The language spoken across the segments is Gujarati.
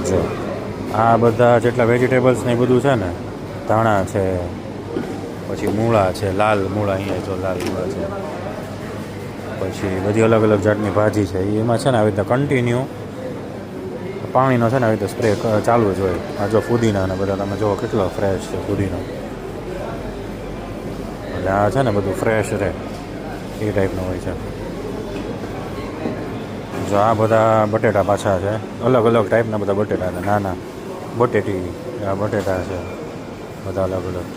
જો આ બધા જેટલા વેજીટેબલ્સ ને એ બધું છે ને, ધાણા છે, પછી મૂળા છે, લાલ મૂળા, અહીંયા જો લાલ મૂળા છે, પછી બધી અલગ અલગ જાતની ભાજી છે. એમાં છે ને આવી રીતે કન્ટિન્યુ પાણીનો છે ને આવી રીતે સ્પ્રે ચાલુ જ હોય. આ જો ફુદીના ને બધા તમે જુઓ કેટલો ફ્રેશ છે ફુદીનો, એટલે આ છે ને બધું ફ્રેશ રહે એ ટાઈપનું હોય છે. જો આ બધા બટેટા પાછા છે, અલગ અલગ ટાઈપના બધા બટેટા છે, નાના બટેટી, આ બટેટા છે બધા અલગ અલગ.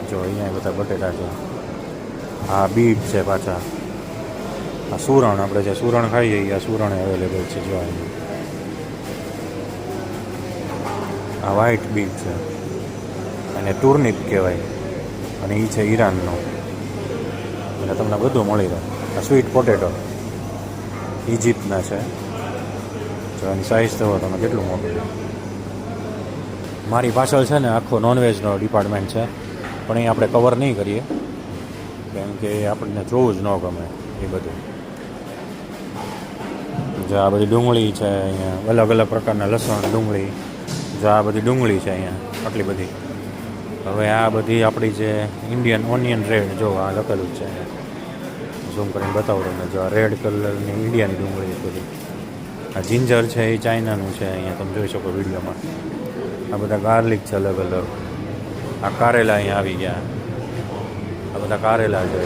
જો અહીંયા બધા બટેટા છે. આ બીટ છે પાછા. આ સુરણ, આપણે જે સુરણ ખાઈએ આ સુરણ અવેલેબલ છે. જો અહીંયા આ વ્હાઈટ બીટ છે, અને ટુર્નિપ કહેવાય, અને એ છે ઈરાનનો. એટલે તમને બધું મળી રહે. આ સ્વીટ પોટેટો ઇજિપ્તના છે. જો એની સાઇઝ તો તમે કેટલું મોટું છે. મારી પાછળ છે ને આખો નોનવેજનો ડિપાર્ટમેન્ટ છે, પણ એ આપણે કવર નહીં કરીએ કેમ કે આપણને જોવું જ ન ગમે એ બધું. જો આ બધી ડુંગળી છે અહીંયા, અલગ અલગ પ્રકારના લસણ, ડુંગળી. જો આ બધી ડુંગળી છે અહીંયા આટલી બધી. હવે આ બધી આપણી જે ઇન્ડિયન ઓનિયન રેડ, જો આ લખેલું જ છે, ઝૂમ કરીને બતાવું તમને. જો આ રેડ કલરની ઇન્ડિયાની ડુંગળી બધી. આ જિંજર છે એ ચાઇનાનું છે, અહીંયા તમે જોઈ શકો વિડીયોમાં. આ બધા ગાર્લિક છે અલગ અલગ. આ કારેલા અહીંયા આવી ગયા, આ બધા કારેલા છે.